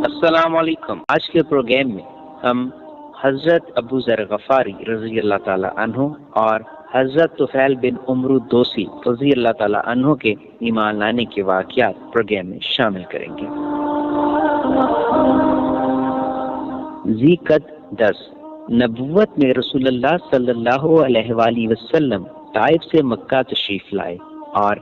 السلام علیکم۔ آج کے پروگرام میں ہم حضرت ابو ذر غفاری رضی اللہ تعالی عنہ اور حضرت طفیل بن عمرو دوسی رضی اللہ تعالی عنہ کے ایمان لانے کے واقعات پروگرام میں شامل کریں گے۔ ذکر 10 نبوت میں رسول اللہ صلی اللہ علیہ وآلہ وسلم طائف سے مکہ تشریف لائے اور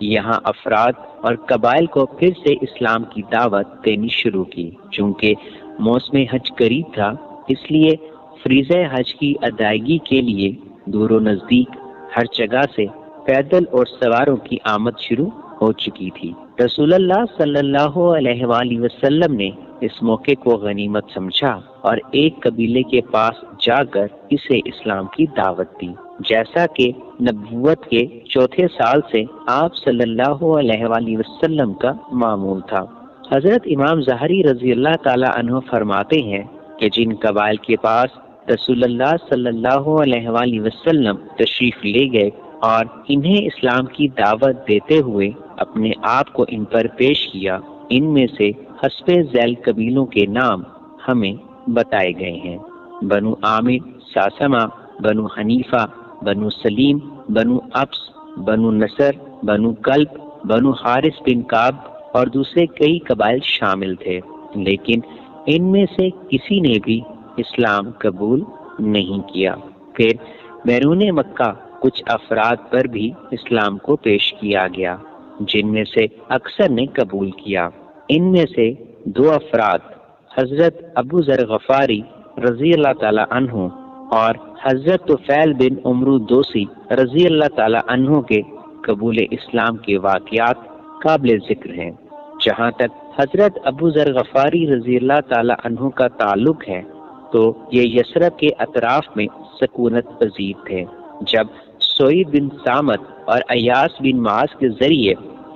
یہاں افراد اور قبائل کو پھر سے اسلام کی دعوت دینی شروع کی۔ چونکہ موسم حج قریب تھا، اس لیے فریضہ حج کی ادائیگی کے لیے دور و نزدیک ہر جگہ سے پیدل اور سواروں کی آمد شروع ہو چکی تھی۔ رسول اللہ صلی اللہ علیہ وآلہ وسلم نے اس موقع کو غنیمت سمجھا اور ایک قبیلے کے پاس جا کر اسے اسلام کی دعوت دی، جیسا کہ نبوت کے چوتھے سال سے آپ صلی اللہ علیہ وآلہ وسلم کا معمول تھا۔ حضرت امام ظاہری رضی اللہ تعالی عنہ فرماتے ہیں کہ جن قبائل کے پاس رسول اللہ صلی اللہ علیہ وآلہ وسلم تشریف لے گئے اور انہیں اسلام کی دعوت دیتے ہوئے اپنے آپ کو ان پر پیش کیا، ان میں سے حسب ذیل قبیلوں کے نام ہمیں بتائے گئے ہیں: بنو عامر، ساسمہ، بنو حنیفہ، بنو سلیم، بنو ابس، بنو نصر، بنو کلب، بنو حارث بن کعب اور دوسرے کئی قبائل شامل تھے، لیکن ان میں سے کسی نے بھی اسلام قبول نہیں کیا۔ پھر بیرون مکہ کچھ افراد پر بھی اسلام کو پیش کیا گیا، جن میں سے اکثر نے قبول کیا۔ ان میں سے 2 افراد حضرت ابو ذر غفاری رضی اللہ تعالی عنہ اور حضرت طفیل بن عمرو دوسی رضی اللہ تعالی عنہ کے قبول اسلام کے واقعات قابل ذکر ہیں۔ جہاں تک حضرت ابو ذر غفاری رضی اللہ تعالی عنہ کا تعلق ہے تو یہ یثرب کے اطراف میں سکونت پذیر تھے۔ جب سعید بن سامت اور ایاس بن معاذ کے ذریعے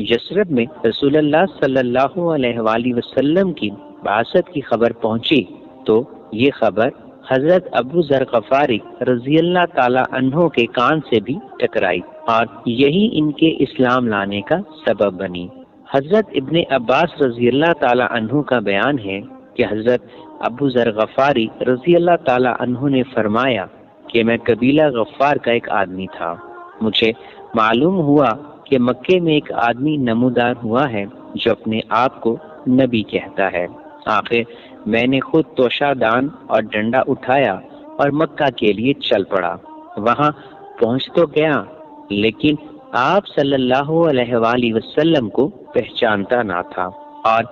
یثرب میں رسول اللہ صلی اللہ علیہ وآلہ وسلم کی بعثت کی خبر پہنچی تو یہ خبر حضرت ابو ذر غفاری رضی اللہ تعالی عنہ کے کان سے بھی ٹکرائی اور یہی ان کے اسلام لانے کا سبب بنی۔ حضرت ابن عباس رضی اللہ تعالی عنہ کا بیان ہے کہ حضرت ابو ذر غفاری رضی اللہ تعالی عنہ نے فرمایا کہ میں قبیلہ غفار کا ایک آدمی تھا۔ مجھے معلوم ہوا کہ مکے میں ایک آدمی نمودار ہوا ہے جو اپنے آپ کو نبی کہتا ہے۔ آخر میں نے خود توشہ دان اور ڈنڈا اٹھایا اور مکہ کے لیے چل پڑا۔ وہاں پہنچ تو گیا، لیکن آپ صلی اللہ علیہ وآلہ وسلم کو پہچانتا نہ تھا اور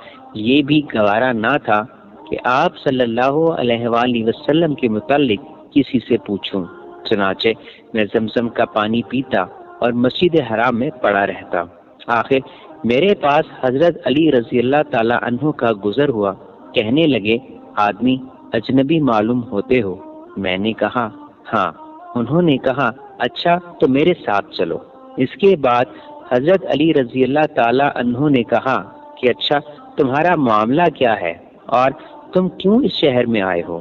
یہ بھی گوارا نہ تھا کہ آپ صلی اللہ علیہ وآلہ وسلم کے متعلق کسی سے پوچھوں۔ چنانچہ میں زمزم کا پانی پیتا اور مسجد حرام میں پڑا رہتا۔ آخر میرے پاس حضرت علی رضی اللہ تعالی عنہ کا گزر ہوا، کہنے لگے آدمی اجنبی معلوم ہوتے ہو؟ میں نے کہا ہاں۔ انہوں نے کہا اچھا تو میرے ساتھ چلو۔ اس کے بعد حضرت علی رضی اللہ تعالی عنہ نے کہا کہ اچھا تمہارا معاملہ کیا ہے اور تم کیوں اس شہر میں آئے ہو؟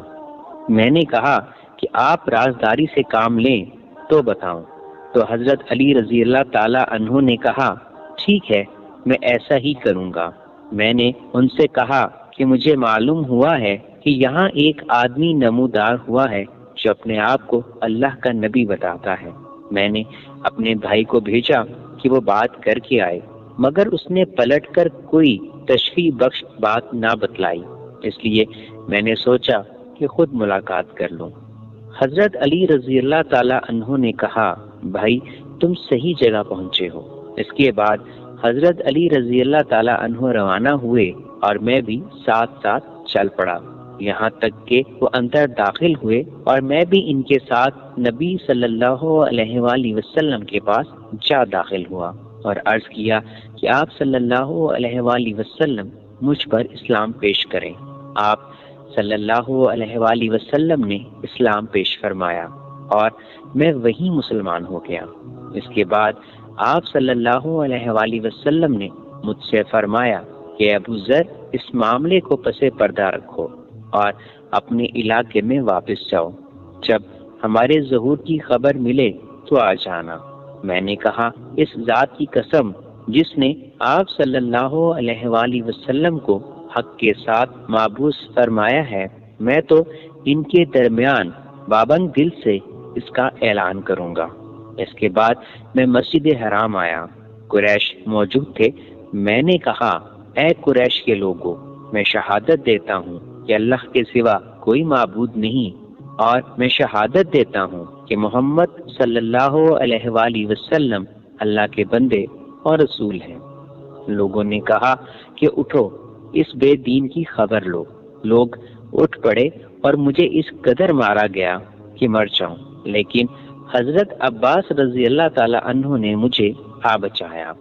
میں نے کہا کہ آپ رازداری سے کام لیں تو بتاؤں۔ تو حضرت علی رضی اللہ تعالی عنہ نے کہا ٹھیک ہے، میں ایسا ہی کروں گا۔ میں نے ان سے کہا کہ مجھے معلوم ہوا ہے کہ یہاں ایک آدمی نمودار ہوا ہے جو اپنے آپ کو اللہ کا نبی بتاتا ہے۔ میں نے اپنے بھائی کو بھیجا کہ وہ بات کر کے آئے، مگر اس نے پلٹ کر کوئی تشفیع بخش بات نہ بتلائی، اس لیے میں نے سوچا کہ خود ملاقات کر لوں۔ حضرت علی رضی اللہ تعالی عنہ نے کہا بھائی تم صحیح جگہ پہنچے ہو۔ اس کے بعد حضرت علی رضی اللہ تعالی عنہ روانہ ہوئے اور میں بھی ساتھ ساتھ چل پڑا، یہاں تک کہ وہ اندر داخل ہوئے اور میں بھی ان کے ساتھ نبی صلی اللہ علیہ وآلہ وسلم کے پاس جا داخل ہوا اور عرض کیا کہ آپ صلی اللہ علیہ وآلہ وسلم مجھ پر اسلام پیش کریں۔ آپ صلی اللہ علیہ وآلہ وسلم نے اسلام پیش فرمایا اور میں وہیں مسلمان ہو گیا۔ اس کے بعد آپ صلی اللہ علیہ وآلہ وسلم نے مجھ سے فرمایا کہ ابو ذر اس معاملے کو پس پردہ رکھو اور اپنے علاقے میں واپس جاؤ، جب ہمارے ظہور کی خبر ملے تو آ جانا۔ میں نے کہا اس ذات کی قسم جس نے آپ صلی اللہ علیہ وآلہ وسلم کو حق کے ساتھ مابعوث فرمایا ہے، میں تو ان کے درمیان پابند دل سے اس کا اعلان کروں گا۔ اس کے بعد میں مسجد حرام آیا، قریش موجود تھے۔ میں نے کہا، اے قریش کے لوگوں، میں شہادت دیتا ہوں کہ اللہ کے سوا کوئی معبود نہیں، اور میں شہادت دیتا ہوں کہ محمد صلی اللہ علیہ وآلہ وسلم اللہ کے بندے اور رسول ہیں۔ لوگوں نے کہا کہ اٹھو، اس بے دین کی خبر لو۔ لوگ اٹھ پڑے اور مجھے اس قدر مارا گیا کہ مر جاؤں، لیکن حضرت عباس رضی اللہ تعالی عنہ نے مجھے بچایا۔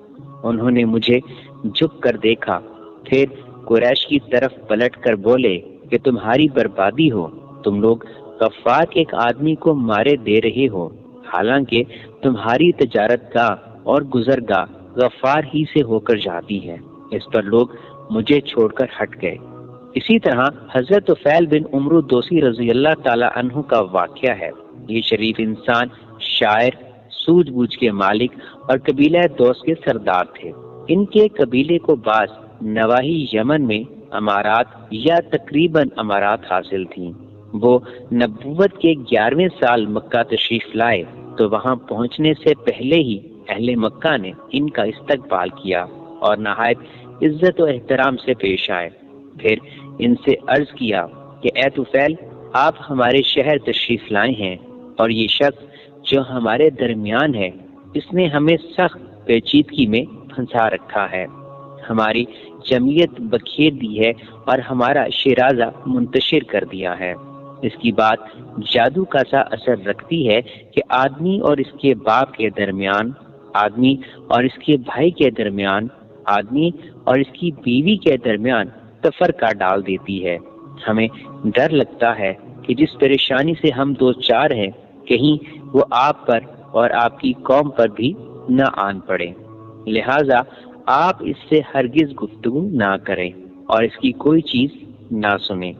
انہوں نے مجھے جھک کر دیکھا، پھر قریش کی طرف پلٹ کر بولے کہ تمہاری بربادی ہو، تم لوگ غفار کے ایک آدمی کو مارے دے رہے ہو، حالانکہ تمہاری تجارت گاہ اور گزرگاہ غفار ہی سے ہو کر جاتی ہے۔ اس پر لوگ مجھے چھوڑ کر ہٹ گئے۔ اسی طرح حضرت طفیل بن عمرو دوسی رضی اللہ تعالی عنہ کا واقعہ ہے۔ یہ شریف انسان شاعر، سوجھ بوجھ کے مالک اور قبیلہ دوس کے سردار تھے۔ ان کے قبیلے کو بعض نواحی یمن میں امارات یا تقریباً امارات حاصل تھیں۔ وہ نبوت کے 11ویں سال مکہ تشریف لائے تو وہاں پہنچنے سے پہلے ہی اہل مکہ نے ان کا استقبال کیا اور نہایت عزت و احترام سے پیش آئے۔ پھر ان سے عرض کیا کہ اے طفیل، آپ ہمارے شہر تشریف لائے ہیں، اور یہ شخص جو ہمارے درمیان ہے، اس نے ہمیں سخت پیچیدگی میں پھنسا رکھا ہے، ہماری جمعیت بکھیر دی ہے اور ہمارا شیرازہ منتشر کر دیا ہے۔ اس کی بات جادو کا سا اثر رکھتی ہے کہ آدمی اور اس کے باپ کے درمیان، آدمی اور اس کے بھائی کے درمیان، آدمی اور اس کی بیوی کے درمیان تفرقہ ڈال دیتی ہے۔ ہمیں ڈر لگتا ہے کہ جس پریشانی سے ہم دو چار ہیں، کہیں وہ آپ پر اور آپ کی قوم پر بھی نہ آن پڑے، لہذا آپ اس سے ہرگز گفتگو نہ کریں اور اس کی کوئی چیز نہ سنیں۔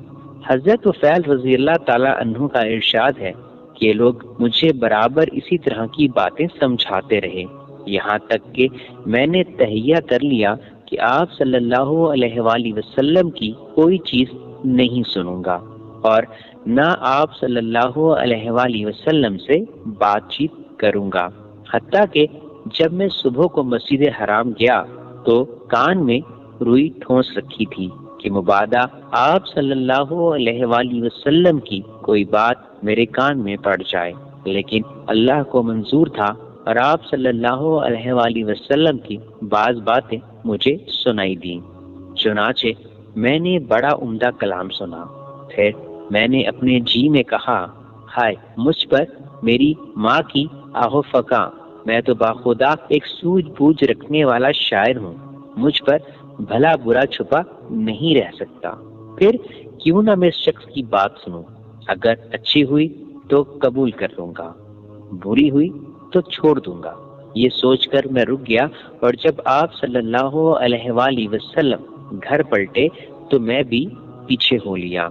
حضرت طفیل رضی اللہ تعالی عنہ کا ارشاد ہے کہ لوگ مجھے برابر اسی طرح کی باتیں سمجھاتے رہے، یہاں تک کہ میں نے تہیہ کر لیا کہ آپ صلی اللہ علیہ وآلہ وسلم کی کوئی چیز نہیں سنوں گا اور نہ آپ صلی اللہ علیہ وآلہ وسلم سے بات چیت کروں گا۔ حتیٰ کہ جب میں صبح کو مسجد حرام گیا تو کان میں روئی ٹھونس رکھی تھی کہ مبادا آپ صلی اللہ علیہ وآلہ وسلم کی کوئی بات میرے کان میں پڑ جائے، لیکن اللہ کو منظور تھا اور آپ صلی اللہ علیہ وآلہ وسلم کی بعض باتیں مجھے سنائی دیں۔ چنانچہ میں نے بڑا عمدہ کلام سنا۔ پھر میں نے اپنے جی میں کہا، ہائے مجھ پر میری ماں کی آہو فقاں، میں تو باخدا ایک سوجھ بوجھ رکھنے والا شاعر ہوں، مجھ پر بھلا برا چھپا نہیں رہ سکتا۔ پھر کیوں نہ میں اس شخص کی بات سنوں، اگر اچھی ہوئی تو قبول کر لوں گا، بری ہوئی تو چھوڑ دوں گا۔ یہ سوچ کر میں رک گیا، اور جب آپ صلی اللہ علیہ وآلہ وسلم گھر پلٹے تو میں بھی پیچھے ہو لیا۔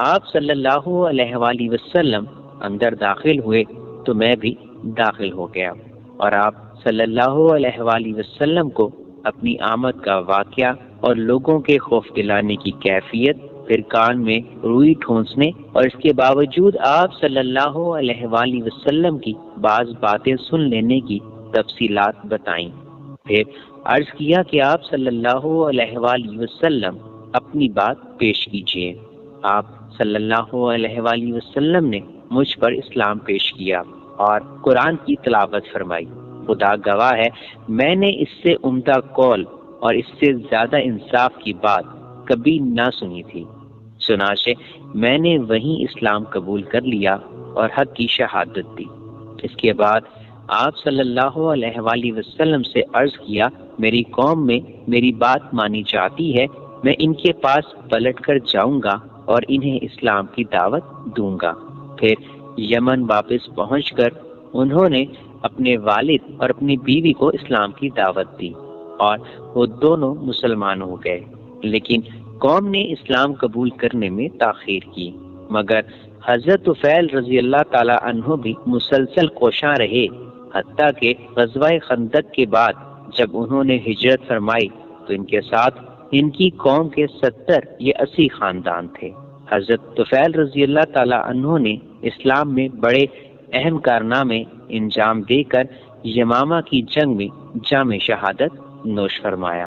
آپ صلی اللہ علیہ وآلہ وسلم اندر داخل ہوئے تو میں بھی داخل ہو گیا، اور آپ صلی اللہ علیہ وآلہ وسلم کو اپنی آمد کا واقعہ اور لوگوں کے خوف دلانے کی کیفیت، پھر کان میں روئی ٹھونسنے اور اس کے باوجود آپ صلی اللہ علیہ وآلہ وسلم کی بعض باتیں سن لینے کی تفصیلات بتائیں۔ پھر عرض کیا کہ آپ صلی اللہ علیہ وآلہ وسلم اپنی بات پیش کیجیے۔ آپ صلی اللہ علیہ وآلہ وسلم نے مجھ پر اسلام پیش کیا اور قرآن کی تلاوت فرمائی۔ خدا گواہ ہے، میں نے اس سے عمدہ قول اور اس سے زیادہ انصاف کی بات کبھی نہ سنی تھی۔ چنانچہ میں نے وہیں اسلام قبول کر لیا اور حق کی شہادت دی۔ اس کے بعد آپ صلی اللہ علیہ وآلہ وسلم سے عرض کیا، میری قوم میں میری بات مانی جاتی ہے، میں ان کے پاس پلٹ کر جاؤں گا اور انہیں اسلام کی دعوت دوں گا۔ پھر یمن واپس پہنچ کر انہوں نے اپنے والد اور اپنی بیوی کو اسلام کی دعوت دی اور وہ دونوں مسلمان ہو گئے، لیکن قوم نے اسلام قبول کرنے میں تاخیر کی، مگر حضرت طفیل رضی اللہ تعالی عنہ بھی مسلسل کوشاں رہے، حتیٰ کہ غزوہ خندق کے بعد جب انہوں نے ہجرت فرمائی تو ان کے ساتھ ان کی قوم کے 70 یا 80 خاندان تھے۔ حضرت طفیل رضی اللہ تعالیٰ عنہ نے اسلام میں بڑے اہم کارنامے انجام دے کر یمامہ کی جنگ میں جام شہادت نوش فرمایا۔